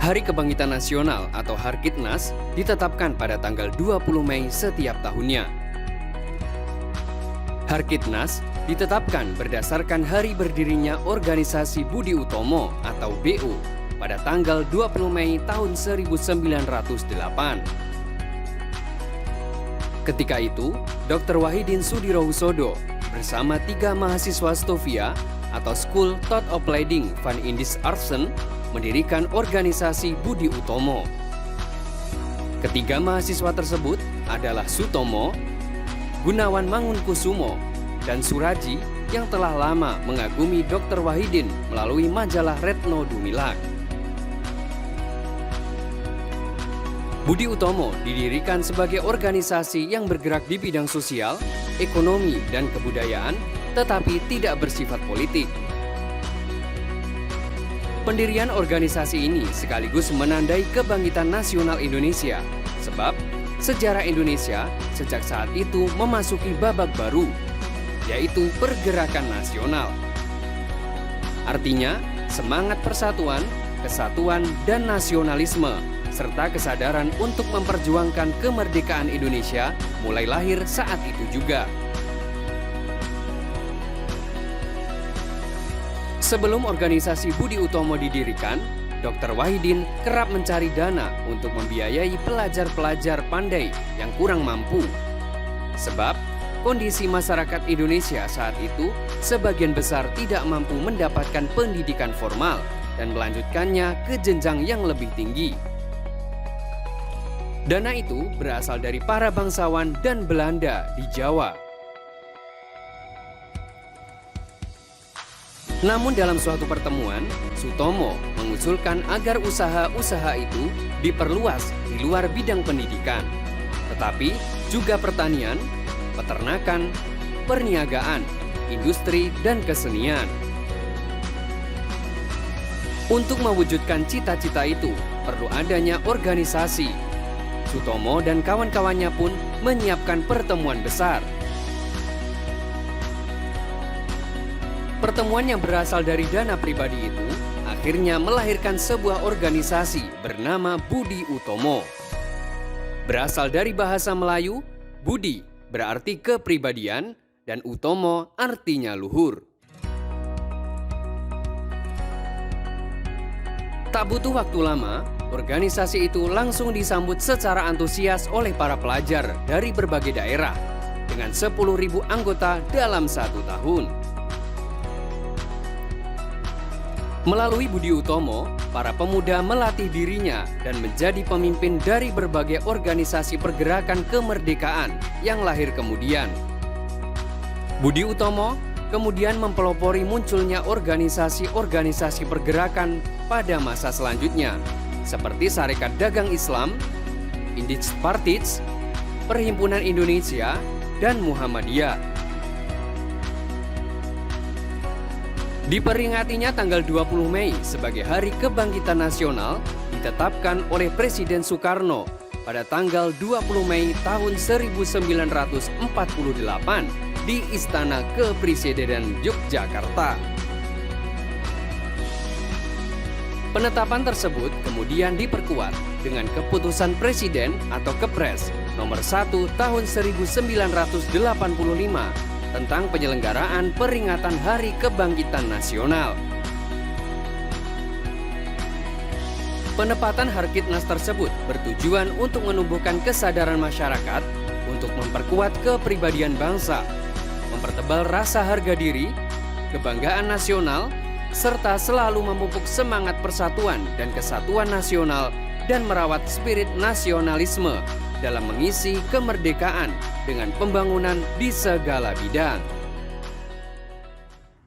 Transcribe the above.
Hari Kebangkitan Nasional atau Harkitnas ditetapkan pada tanggal 20 Mei setiap tahunnya. Harkitnas ditetapkan berdasarkan hari berdirinya Organisasi Budi Utomo atau BU pada tanggal 20 Mei tahun 1908. Ketika itu, Dr. Wahidin Sudirohusodo bersama 3 mahasiswa Stovia atau School Thought of Leading van Indische Artsen mendirikan organisasi Budi Utomo. Ketiga mahasiswa tersebut adalah Sutomo, Gunawan Mangunkusumo, dan Suraji yang telah lama mengagumi Dr. Wahidin melalui majalah Retno Dumilak. Budi Utomo didirikan sebagai organisasi yang bergerak di bidang sosial, ekonomi, dan kebudayaan, tetapi tidak bersifat politik. Pendirian organisasi ini sekaligus menandai kebangkitan nasional Indonesia, sebab sejarah Indonesia sejak saat itu memasuki babak baru, yaitu pergerakan nasional. Artinya, semangat persatuan, kesatuan, dan nasionalisme, serta kesadaran untuk memperjuangkan kemerdekaan Indonesia mulai lahir saat itu juga. Sebelum organisasi Budi Utomo didirikan, Dr. Wahidin kerap mencari dana untuk membiayai pelajar-pelajar pandai yang kurang mampu. Sebab, kondisi masyarakat Indonesia saat itu sebagian besar tidak mampu mendapatkan pendidikan formal dan melanjutkannya ke jenjang yang lebih tinggi. Dana itu berasal dari para bangsawan dan Belanda di Jawa. Namun dalam suatu pertemuan, Sutomo mengusulkan agar usaha-usaha itu diperluas di luar bidang pendidikan, tetapi juga pertanian, peternakan, perniagaan, industri, dan kesenian. Untuk mewujudkan cita-cita itu, perlu adanya organisasi. Sutomo dan kawan-kawannya pun menyiapkan pertemuan besar. Pertemuan yang berasal dari dana pribadi itu akhirnya melahirkan sebuah organisasi bernama Budi Utomo. Berasal dari bahasa Melayu, Budi berarti kepribadian dan Utomo artinya luhur. Tak butuh waktu lama, organisasi itu langsung disambut secara antusias oleh para pelajar dari berbagai daerah dengan 10.000 anggota dalam 1 tahun. Melalui Budi Utomo, para pemuda melatih dirinya dan menjadi pemimpin dari berbagai organisasi pergerakan kemerdekaan yang lahir kemudian. Budi Utomo kemudian mempelopori munculnya organisasi-organisasi pergerakan pada masa selanjutnya, seperti Sarekat Dagang Islam, Indische Partij, Perhimpunan Indonesia, dan Muhammadiyah. Diperingatinya tanggal 20 Mei sebagai Hari Kebangkitan Nasional ditetapkan oleh Presiden Soekarno pada tanggal 20 Mei tahun 1948 di Istana Kepresidenan Yogyakarta. Penetapan tersebut kemudian diperkuat dengan Keputusan Presiden atau Kepres nomor 1 tahun 1985 tentang penyelenggaraan peringatan Hari Kebangkitan Nasional. Penempatan Harkitnas tersebut bertujuan untuk menumbuhkan kesadaran masyarakat untuk memperkuat kepribadian bangsa, mempertebal rasa harga diri, kebanggaan nasional, serta selalu memupuk semangat persatuan dan kesatuan nasional dan merawat spirit nasionalisme dalam mengisi kemerdekaan dengan pembangunan di segala bidang.